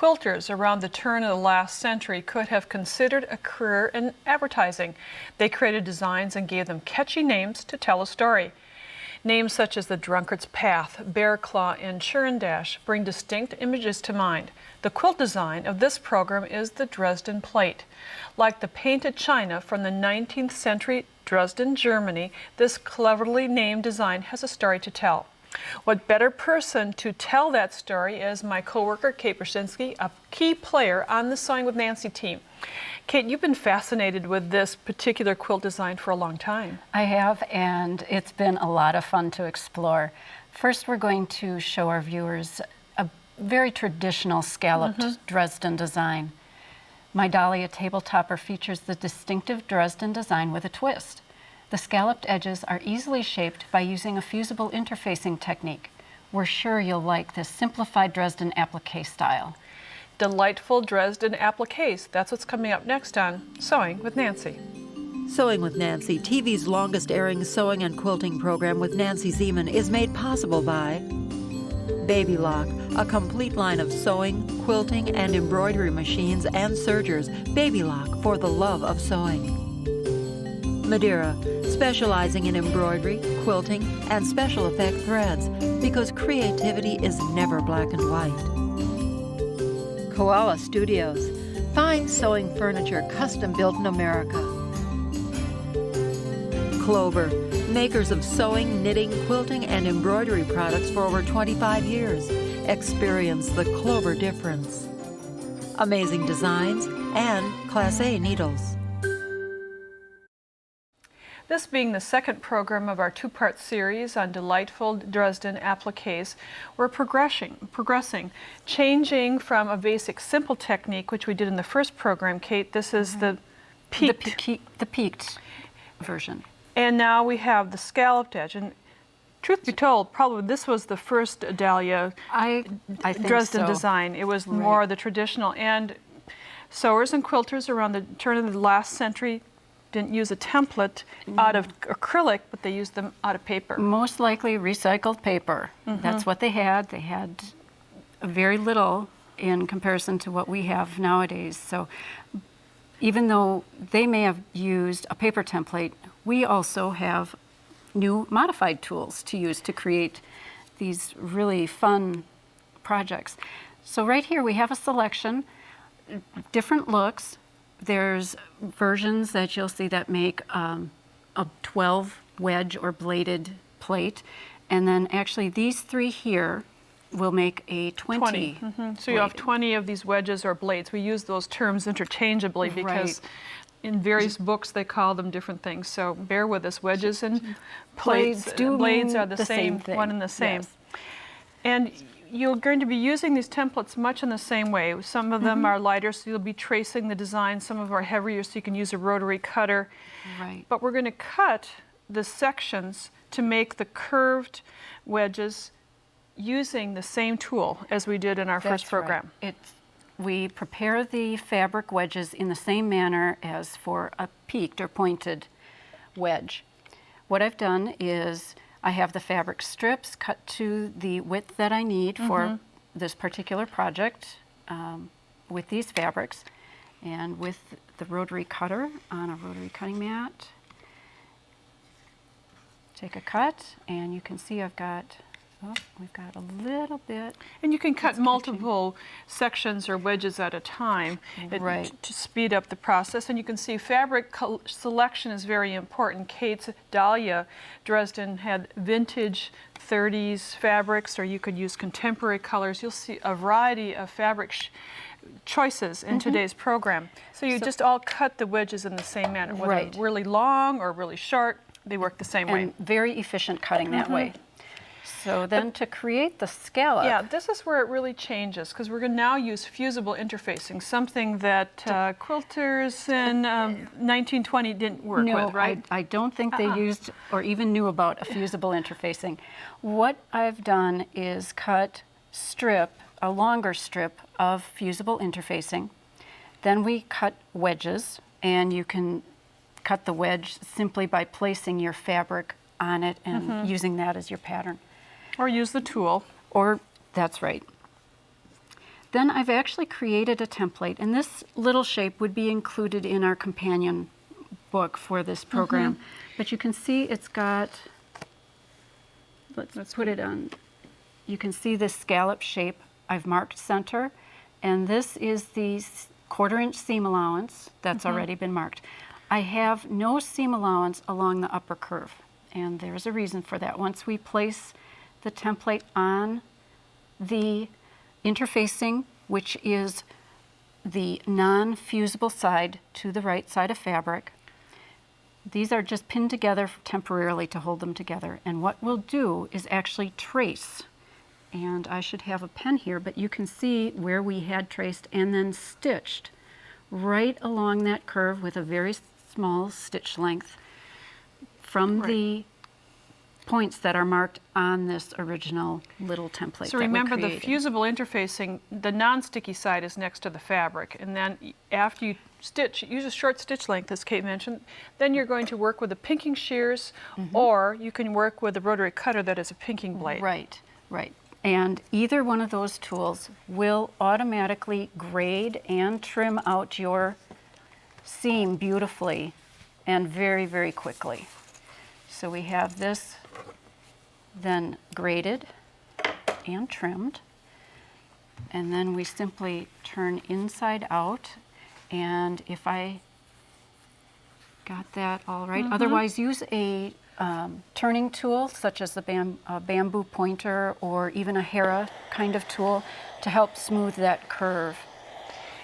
quilters around the turn of the last century could have considered a career in advertising. They created designs and gave them catchy names to tell a story. Names such as the Drunkard's Path, Bear Claw, and Churn Dash bring distinct images to mind. The quilt design of this program is the Dresden Plate. Like the painted china from the 19th century Dresden, Germany, this cleverly named design has a story to tell. What better person to tell that story is my coworker, Kate Brzezinski, a key player on the Sewing with Nancy team. Kate, you've been fascinated with this particular quilt design for a long time. I have, and it's been a lot of fun to explore. First, we're going to show our viewers a very traditional scalloped Dresden design. My Dahlia table topper features the distinctive Dresden design with a twist. The scalloped edges are easily shaped by using a fusible interfacing technique. We're sure you'll like this simplified Dresden applique style. Delightful Dresden appliques. That's what's coming up next on Sewing with Nancy. Sewing with Nancy, TV's longest airing sewing and quilting program with Nancy Zieman, is made possible by Baby Lock, a complete line of sewing, quilting, and embroidery machines and sergers. Baby Lock, for the love of sewing. Madeira, specializing in embroidery, quilting, and special effect threads, because creativity is never black and white. Koala Studios, fine sewing furniture custom built in America. Clover, makers of sewing, knitting, quilting, and embroidery products for over 25 years. Experience the Clover difference. Amazing designs and Class A needles. This being the second program of our two-part series on delightful Dresden appliques, we're progressing, changing from a basic simple technique, which we did in the first program, Kate. This is the peaked version. And now we have the scalloped edge. And truth be told, probably this was the first Dahlia I think Dresden so. design. It was more the traditional. And sewers and quilters around the turn of the last century didn't use a template out of acrylic, but they used them out of paper. Most likely recycled paper. That's what they had. They had very little in comparison to what we have nowadays. So even though they may have used a paper template, we also have new modified tools to use to create these really fun projects. So right here we have a selection, different looks. There's versions that you'll see that make a 12 wedge or bladed plate. And then actually these three here will make a 20. So you have 20 of these wedges or blades. We use those terms interchangeably because in various books they call them different things. So bear with us. Wedges and blades are the same thing. One and the same. Yes. And you're going to be using these templates much in the same way. Some of them are lighter, so you'll be tracing the design. Some of them are heavier, so you can use a rotary cutter. Right. But we're going to cut the sections to make the curved wedges using the same tool as we did in our first program. Right. We prepare the fabric wedges in the same manner as for a peaked or pointed wedge. What I've done is I have the fabric strips cut to the width that I need for this particular project with these fabrics, and with the rotary cutter on a rotary cutting mat, take a cut, and you can see we've got a little bit. And you can cut multiple sections or wedges at a time to speed up the process. And you can see fabric selection is very important. Kate's Dahlia Dresden had vintage 30s fabrics, or you could use contemporary colors. You'll see a variety of fabric choices in today's program. So you just all cut the wedges in the same manner, whether really long or really short, they work the same way. Very efficient cutting that way. So then to create the scallop. Yeah, this is where it really changes, because we're going to now use fusible interfacing, something that quilters in 1920 didn't work with, right? I don't think they used or even knew about a fusible interfacing. What I've done is cut a longer strip of fusible interfacing. Then we cut wedges, and you can cut the wedge simply by placing your fabric on it and using that as your pattern. Or use the tool. That's right. Then I've actually created a template, and this little shape would be included in our companion book for this program. But you can see it's got, let's put it on. You can see this scallop shape. I've marked center, and this is the 1/4 inch seam allowance that's already been marked. I have no seam allowance along the upper curve, and there's a reason for that. Once we place the template on the interfacing, which is the non-fusible side to the right side of fabric, these are just pinned together temporarily to hold them together. And what we'll do is actually trace. And I should have a pen here, but you can see where we had traced and then stitched right along that curve with a very small stitch length from the points that are marked on this original little template. So remember, the fusible interfacing, the non-sticky side is next to the fabric, and then after you stitch, use a short stitch length, as Kate mentioned, then you're going to work with the pinking shears, or you can work with a rotary cutter that is a pinking blade. Right, right. And either one of those tools will automatically grade and trim out your seam beautifully and very, very quickly. So we have this then graded and trimmed, and then we simply turn inside out, and if I got that all right, otherwise use a turning tool such as the bamboo pointer or even a Hera kind of tool to help smooth that curve.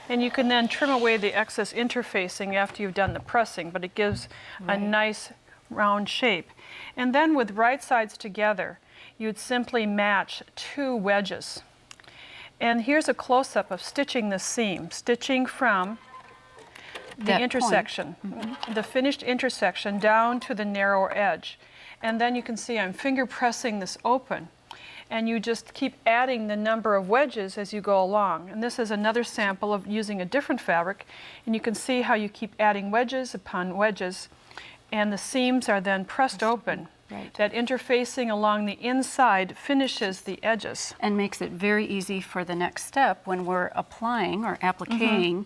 And you can then trim away the excess interfacing after you've done the pressing, but it gives a nice round shape. And then with right sides together, you'd simply match 2 wedges. And here's a close-up of stitching the seam, stitching from the intersection, the finished intersection down to the narrower edge. And then you can see I'm finger pressing this open. And you just keep adding the number of wedges as you go along. And this is another sample of using a different fabric. And you can see how you keep adding wedges upon wedges, and the seams are then pressed open. Right. That interfacing along the inside finishes the edges. And makes it very easy for the next step when we're applying or appliquing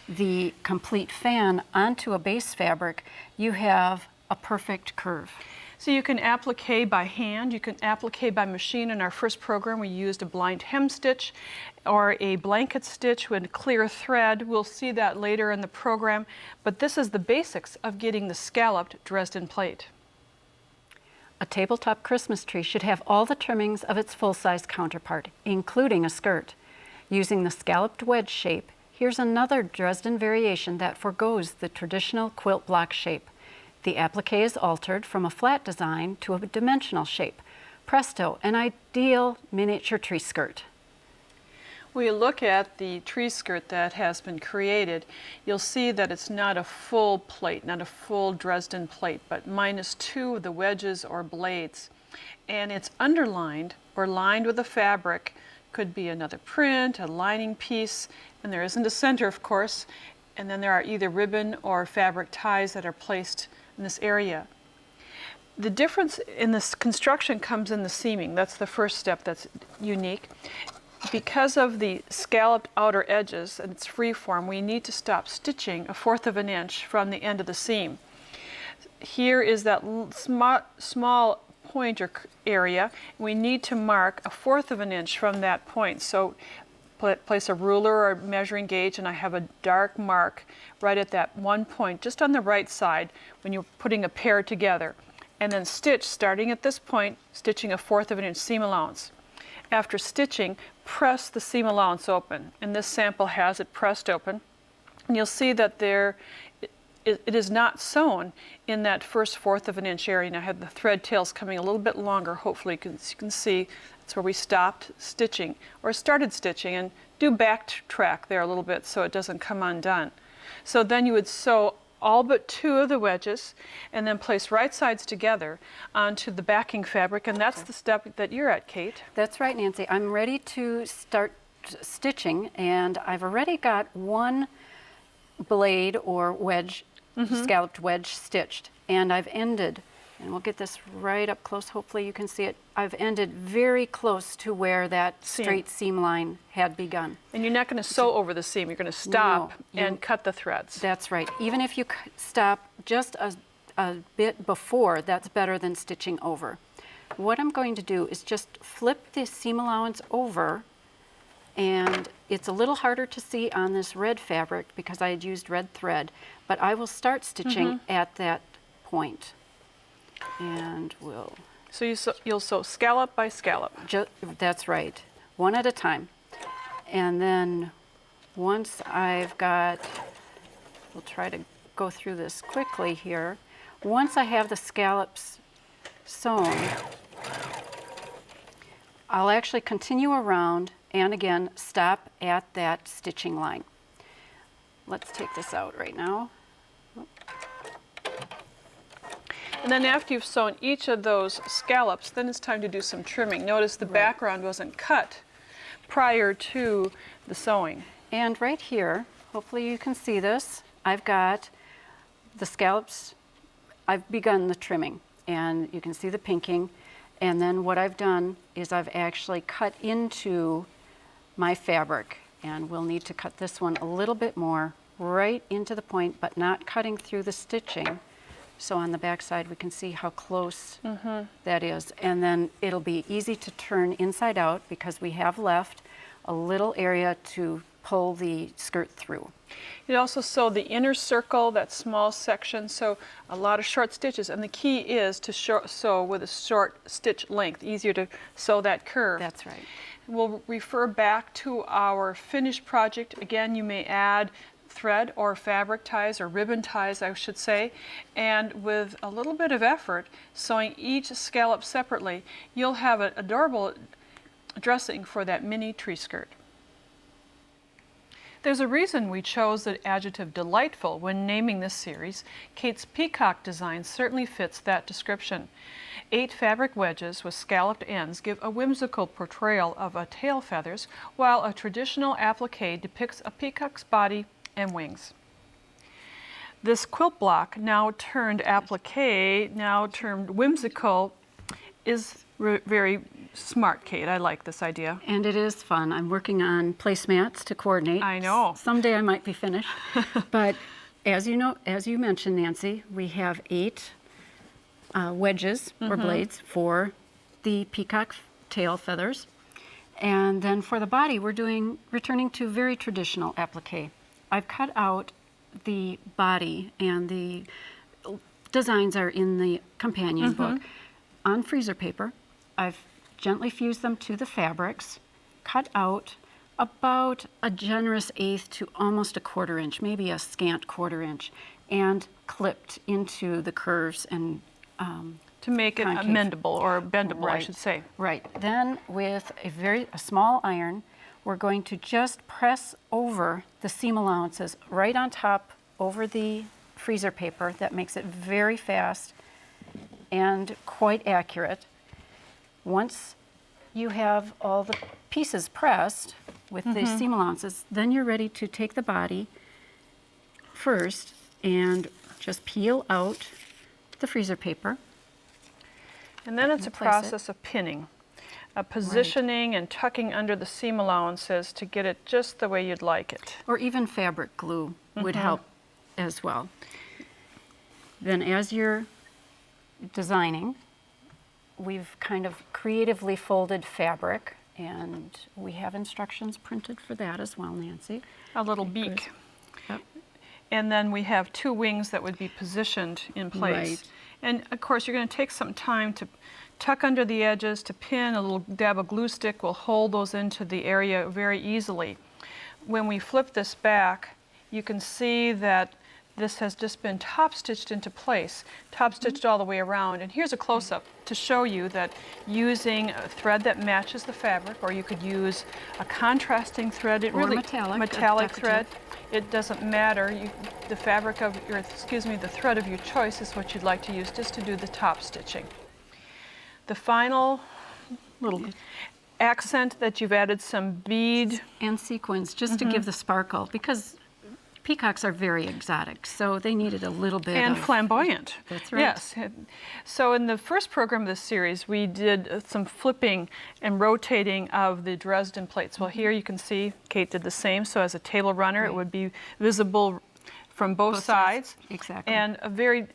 the complete fan onto a base fabric. You have a perfect curve. So you can applique by hand, you can applique by machine. In our first program, we used a blind hem stitch or a blanket stitch with clear thread. We'll see that later in the program, but this is the basics of getting the scalloped Dresden plate. A tabletop Christmas tree should have all the trimmings of its full-size counterpart, including a skirt. Using the scalloped wedge shape, here's another Dresden variation that forgoes the traditional quilt block shape. The applique is altered from a flat design to a dimensional shape. Presto, an ideal miniature tree skirt. When you look at the tree skirt that has been created, you'll see that it's not a full plate, not a full Dresden plate, but -2 of the wedges or blades. And it's underlined or lined with a fabric. Could be another print, a lining piece, and there isn't a center, of course. And then there are either ribbon or fabric ties that are placed in this area. The difference in this construction comes in the seaming. That's the first step that's unique. Because of the scalloped outer edges and it's freeform, we need to stop stitching 1/4 of an inch from the end of the seam. Here is that small point or area. We need to mark 1/4 of an inch from that point. So place a ruler or measuring gauge, and I have a dark mark right at that one point, just on the right side when you're putting a pair together. And then stitch, starting at this point, stitching 1/4 of an inch seam allowance. After stitching, press the seam allowance open, and this sample has it pressed open. And you'll see that it is not sewn in that first 1/4 of an inch area. And I have the thread tails coming a little bit longer. Hopefully you can see that's where we stopped stitching or started stitching, and do backtrack there a little bit so it doesn't come undone. So then you would sew all but 2 of the wedges and then place right sides together onto the backing fabric, and that's the step that you're at, Kate. That's right, Nancy. I'm ready to start stitching, and I've already got one blade or wedge, scalloped wedge stitched, and I've ended And we'll get this right up close. Hopefully you can see it. I've ended very close to where that Seam. straight seam line had begun. And you're not going to sew over the seam. You're going to stop No, and cut the threads. That's right. Even if you stop just a bit before, that's better than stitching over. What I'm going to do is just flip the seam allowance over, and it's a little harder to see on this red fabric because I had used red thread, but I will start stitching at that point. And we'll... So you'll sew scallop by scallop. That's right, one at a time. And then once I've got, we'll try to go through this quickly here. Once I have the scallops sewn, I'll actually continue around and again stop at that stitching line. Let's take this out right now. And then after you've sewn each of those scallops, then it's time to do some trimming. Notice the background wasn't cut prior to the sewing. And right here, hopefully you can see this, I've got the scallops, I've begun the trimming, and you can see the pinking. And then what I've done is I've actually cut into my fabric, and we'll need to cut this one a little bit more right into the point, but not cutting through the stitching. So on the back side we can see how close that is. And then it'll be easy to turn inside out because we have left a little area to pull the skirt through. You also sew the inner circle, that small section, so a lot of short stitches. And the key is to sew with a short stitch length, easier to sew that curve. That's right. We'll refer back to our finished project. Again, you may add thread or fabric ties or ribbon ties, I should say, and with a little bit of effort, sewing each scallop separately, you'll have an adorable dressing for that mini tree skirt. There's a reason we chose the adjective delightful when naming this series. Kate's peacock design certainly fits that description. 8 fabric wedges with scalloped ends give a whimsical portrayal of a tail feathers, while a traditional applique depicts a peacock's body and wings. This quilt block, now turned applique, now termed whimsical, is very smart, Kate. I like this idea. And it is fun. I'm working on placemats to coordinate. I know. Someday I might be finished. But as you know, as you mentioned, Nancy, we have 8 wedges or blades for the peacock tail feathers. And then for the body, we're returning to very traditional applique. I've cut out the body, and the designs are in the companion book. On freezer paper, I've gently fused them to the fabrics, cut out about a generous 1/8 to almost a 1/4 inch, maybe a scant 1/4 inch, and clipped into the curves and To make it concave. amendable or bendable, I Right. should say. Right. Then with a small iron, we're going to just press over the seam allowances right on top over the freezer paper. That makes it very fast and quite accurate. Once you have all the pieces pressed with the seam allowances, then you're ready to take the body first and just peel out the freezer paper. And then it's a Place it. process of pinning, positioning and tucking under the seam allowances to get it just the way you'd like it. Or even fabric glue would help as well. Then as you're designing, we've kind of creatively folded fabric, and we have instructions printed for that as well, Nancy. A little beak. Yep. And then we have 2 wings that would be positioned in place. Right. And of course, you're going to take some time to tuck under the edges, to pin. A little dab of glue stick will hold those into the area very easily. When we flip this back, you can see that this has just been top stitched into place, top stitched all the way around. And here's a close-up to show you that using a thread that matches the fabric, or you could use a contrasting thread. It Or really metallic, thread. It doesn't matter. The fabric of your, the thread of your choice is what you'd like to use just to do the top stitching. The final little accent that you've added some bead. And sequins, just to give the sparkle, because peacocks are very exotic, so they needed a little bit And of... flamboyant. That's right. Yes. So in the first program of this series, we did some flipping and rotating of the Dresden plates. Well, here you can see Kate did the same. So as a table runner, it would be visible from both sides. Exactly. And a very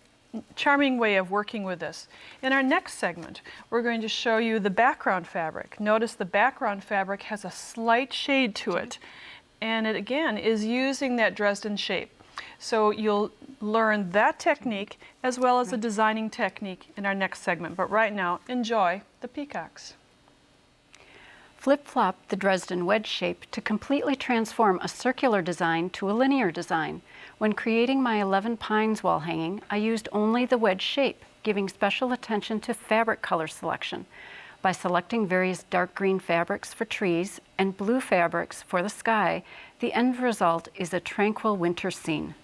charming way of working with this. In our next segment, we're going to show you the background fabric. Notice the background fabric has a slight shade to it, and it again is using that Dresden shape. So you'll learn that technique as well as the designing technique in our next segment. But right now, enjoy the peacocks. Flip-flop the Dresden wedge shape to completely transform a circular design to a linear design. When creating my 11 pines wall hanging, I used only the wedge shape, giving special attention to fabric color selection. By selecting various dark green fabrics for trees and blue fabrics for the sky, the end result is a tranquil winter scene.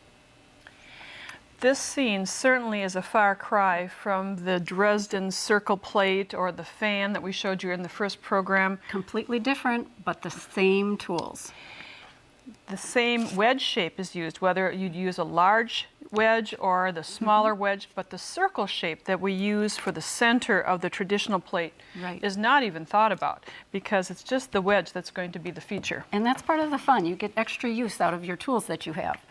This scene certainly is a far cry from the Dresden circle plate or the fan that we showed you in the first program. Completely different, but the same tools. The same wedge shape is used, whether you'd use a large wedge or the smaller wedge, but the circle shape that we use for the center of the traditional plate Right. is not even thought about, because it's just the wedge that's going to be the feature. And that's part of the fun. You get extra use out of your tools that you have.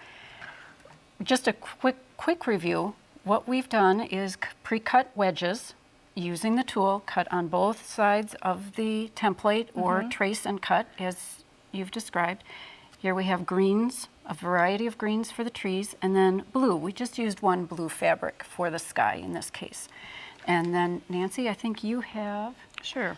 Just a quick review. What we've done is pre-cut wedges using the tool, cut on both sides of the template or trace and cut as you've described. Here we have greens, a variety of greens for the trees, and then blue. We just used one blue fabric for the sky in this case. And then Nancy, I think you have... Sure.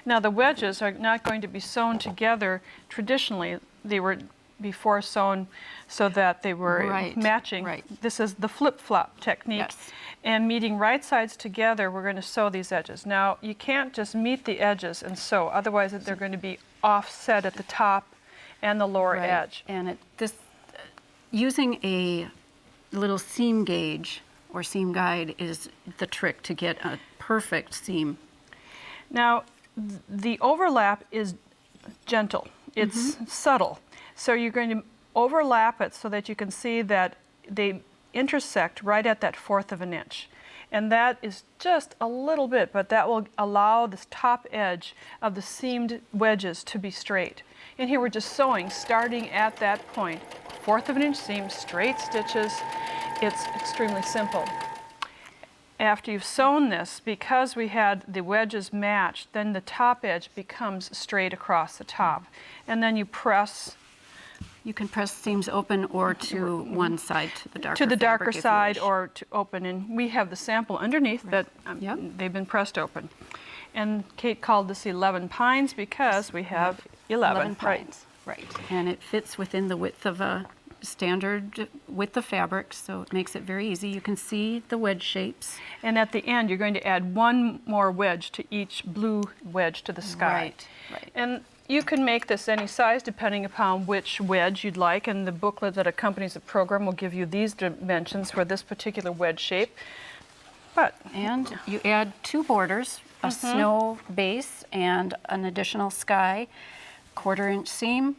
Now the wedges are not going to be sewn together traditionally. They were before sewn so that they were matching. Right. This is the flip-flop technique. Yes. And meeting right sides together, we're going to sew these edges. Now you can't just meet the edges and sew, otherwise they're going to be offset at the top and the lower edge. And using a little seam gauge or seam guide is the trick to get a perfect seam. Now, the overlap is gentle. It's subtle. So you're going to overlap it so that you can see that they intersect right at that 1/4 of an inch. And that is just a little bit, but that will allow this top edge of the seamed wedges to be straight. And here we're just sewing, starting at that point. 1/4 of an inch seam, straight stitches. It's extremely simple. After you've sewn this, because we had the wedges matched, then the top edge becomes straight across the top. And then you press You can press seams open or to one side, to the darker to the darker fabric if you side wish. or to open. And we have the sample underneath that Yep. they've been pressed open. And Kate called this 11 pines because we have 11 pines. Right. And it fits within the width of a standard width of fabric, so it makes it very easy. You can see the wedge shapes. And at the end, you're going to add one more wedge to each blue wedge to the sky. Right. And you can make this any size depending upon which wedge you'd like, and the booklet that accompanies the program will give you these dimensions for this particular wedge shape. But And you add 2 borders, a snow base and an additional sky, 1/4 inch seam,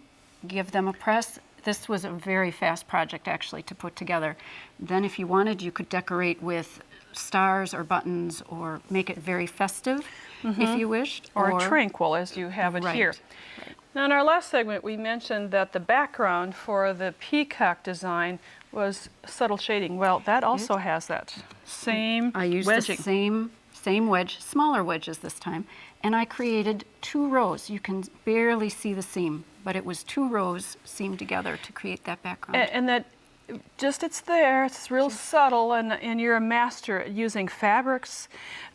give them a press. This was a very fast project actually to put together. Then if you wanted, you could decorate with stars or buttons or make it very festive if you wished. or tranquil as you have it here. Now in our last segment we mentioned that the background for the peacock design was subtle shading. Well, that also has that same I used wedging. the same wedge, smaller wedges this time, and I created 2 rows. You can barely see the seam, but it was 2 rows seamed together to create that background. And that just it's there, it's real subtle, and you're a master at using fabrics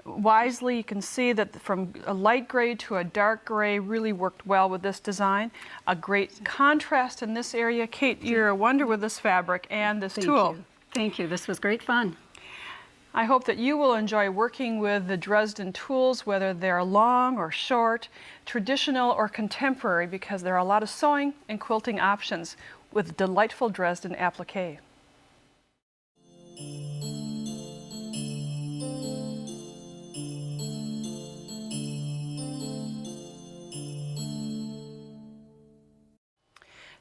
wisely. You can see that from a light gray to a dark gray really worked well with this design. A great contrast in this area. Kate, you're a wonder with this fabric and this tool. Thank you. This was great fun. I hope that you will enjoy working with the Dresden tools, whether they're long or short, traditional or contemporary, because there are a lot of sewing and quilting options with delightful Dresden applique.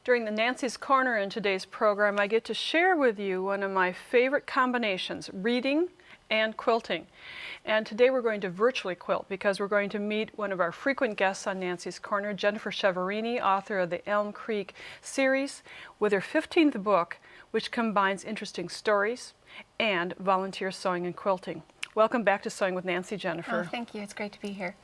During the Nancy's Corner in today's program, I get to share with you one of my favorite combinations, reading and quilting. And today we're going to virtually quilt because we're going to meet one of our frequent guests on Nancy's Corner, Jennifer Chiaverini, author of the Elm Creek series, with her 15th book, which combines interesting stories and volunteer sewing and quilting. Welcome back to Sewing with Nancy, Jennifer. Oh, thank you. It's great to be here.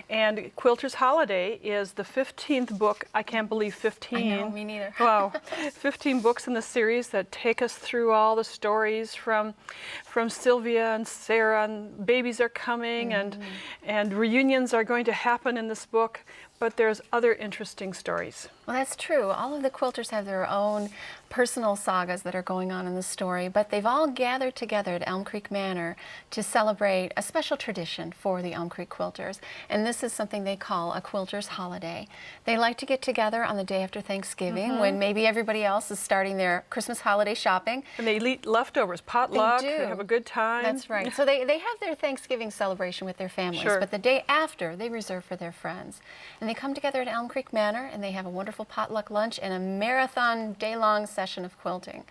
And Quilter's Holiday is the 15th book. I can't believe 15. I know, me neither. Wow. 15 books in the series that take us through all the stories from Sylvia and Sarah, and babies are coming, and reunions are going to happen in this book, but there's other interesting stories. Well, that's true. All of the quilters have their own personal sagas that are going on in the story, but they've all gathered together at Elm Creek Manor to celebrate a special tradition for the Elm Creek quilters, and this is something they call a quilter's holiday. They like to get together on the day after Thanksgiving when maybe everybody else is starting their Christmas holiday shopping. And they eat leftovers, potluck, They do. they have a good time. That's right. So they have their Thanksgiving celebration with their families, Sure. but the day after they reserve for their friends. And they come together at Elm Creek Manor and they have a wonderful potluck lunch and a marathon day-long session of quilting.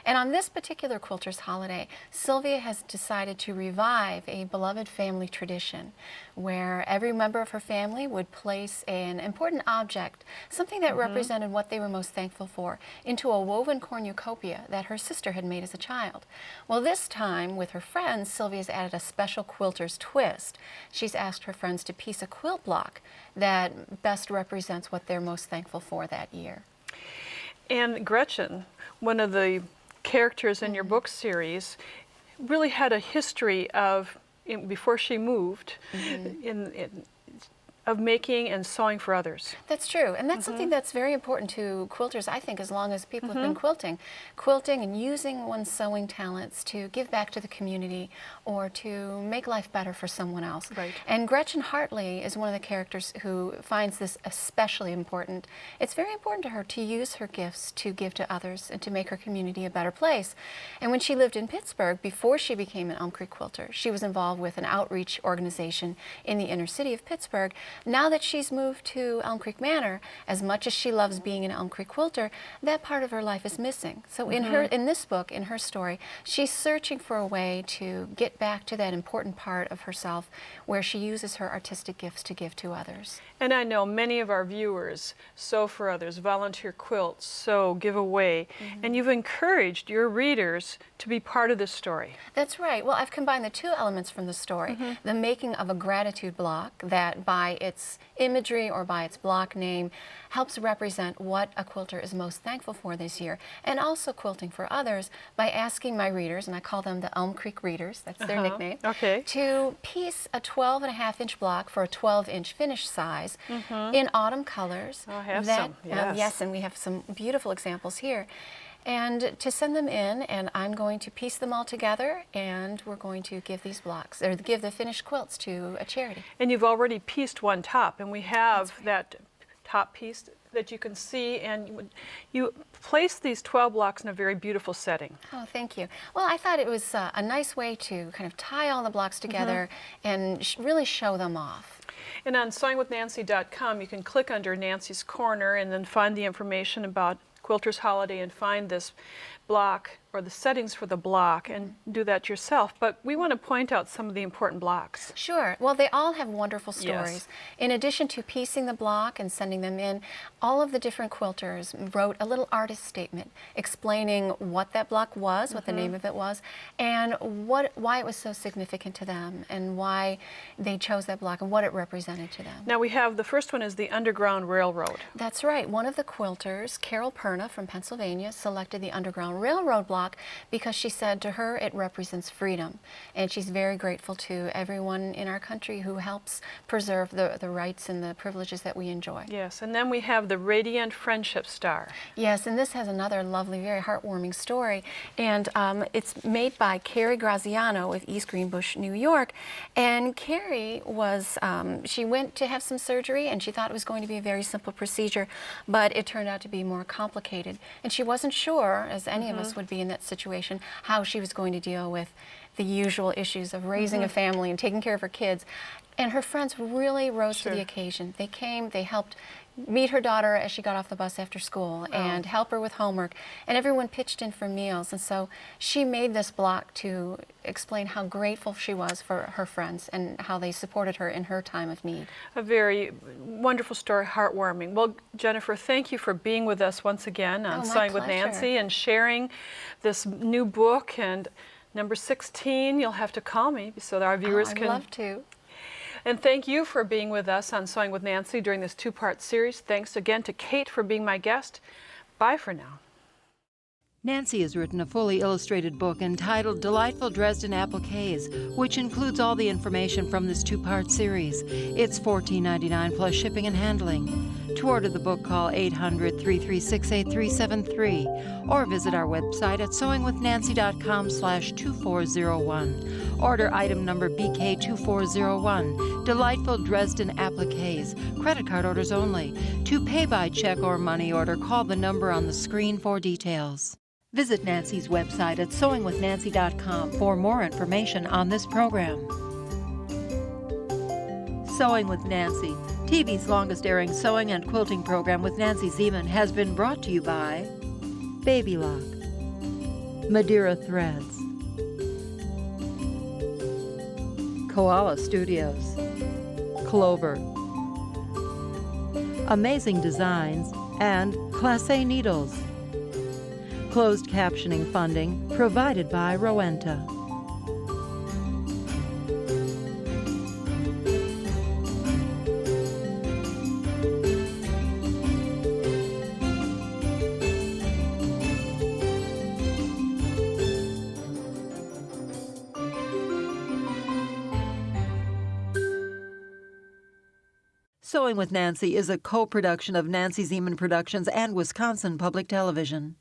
And on this particular quilter's holiday, Sylvia has decided to revive a beloved family tradition where every member of her family would place an important object, something that represented what they were most thankful for, into a woven cornucopia that her sister had made as a child. Well, this time with her friends, Sylvia's added a special quilter's twist. She's asked her friends to piece a quilt block that best represents what they're most thankful for that year. And Gretchen, one of the characters in your book series, really had a history of, before she moved, of making and sewing for others. That's true, and that's something that's very important to quilters, I think, as long as people have been quilting. Quilting and using one's sewing talents to give back to the community or to make life better for someone else. Right. And Gretchen Hartley is one of the characters who finds this especially important. It's very important to her to use her gifts to give to others and to make her community a better place. And when she lived in Pittsburgh, before she became an Elm Creek quilter, she was involved with an outreach organization in the inner city of Pittsburgh. Now that she's moved to Elm Creek Manor, as much as she loves being an Elm Creek quilter, that part of her life is missing. So in this book, in her story, she's searching for a way to get back to that important part of herself where she uses her artistic gifts to give to others. And I know many of our viewers sew for others, volunteer quilt, sew, give away, and you've encouraged your readers to be part of this story. That's right. Well, I've combined the two elements from the story. The making of a gratitude block that by its imagery or by its block name helps represent what a quilter is most thankful for this year, and also quilting for others by asking my readers, and I call them the Elm Creek readers, that's their nickname, Okay. to piece a 12.5-inch block for a 12-inch finish size in autumn colors. I have some, yes. Yes, and we have some beautiful examples here. And to send them in, and I'm going to piece them all together, and we're going to give these blocks, or give the finished quilts to a charity. And you've already pieced one top, and we have that top piece that you can see, and you place these 12 blocks in a very beautiful setting. Oh, thank you. Well, I thought it was a nice way to kind of tie all the blocks together and really show them off. And on sewingwithnancy.com, you can click under Nancy's Corner and then find the information about Quilter's Holiday and find this block or the settings for the block and do that yourself. But we want to point out some of the important blocks. Sure. Well, they all have wonderful Yes. stories. In addition to piecing the block and sending them in, all of the different quilters wrote a little artist statement explaining what that block was, what the name of it was, and why it was so significant to them, and why they chose that block and what it represented to them. Now we have, the first one is the Underground Railroad. That's right. One of the quilters, Carol Perna from Pennsylvania, selected the Underground Railroad block because she said to her it represents freedom. And she's very grateful to everyone in our country who helps preserve the rights and the privileges that we enjoy. Yes, and then we have the Radiant Friendship Star. Yes, and this has another lovely, very heartwarming story. And it's made by Carrie Graziano of East Greenbush, New York. And Carrie was, she went to have some surgery and she thought it was going to be a very simple procedure, but it turned out to be more complicated. And she wasn't sure, as any of us would be in that situation, how she was going to deal with the usual issues of raising a family and taking care of her kids. And her friends really rose to Sure. the occasion. They came, they helped meet her daughter as she got off the bus after school and help her with homework. And everyone pitched in for meals. And so she made this block to explain how grateful she was for her friends and how they supported her in her time of need. A very wonderful story, heartwarming. Well, Jennifer, thank you for being with us once again on Oh, my Sewing with pleasure. Nancy and sharing this new book. And number 16, you'll have to call me so that our viewers I'd can. love to. And thank you for being with us on Sewing with Nancy during this two-part series. Thanks again to Kate for being my guest. Bye for now. Nancy has written a fully illustrated book entitled Delightful Dresden Appliques, which includes all the information from this two-part series. It's $14.99 plus shipping and handling. To order the book, call 800-336-8373 or visit our website at sewingwithnancy.com/2401. Order item number BK2401, Delightful Dresden Appliques, credit card orders only. To pay by check or money order, call the number on the screen for details. Visit Nancy's website at sewingwithnancy.com for more information on this program. Sewing with Nancy, TV's longest-airing sewing and quilting program with Nancy Zieman, has been brought to you by Baby Lock, Madeira Threads, Koala Studios, Clover, Amazing Designs, and Classe Needles. Closed captioning funding provided by Rowenta. Sewing with Nancy is a co-production of Nancy Zieman Productions and Wisconsin Public Television.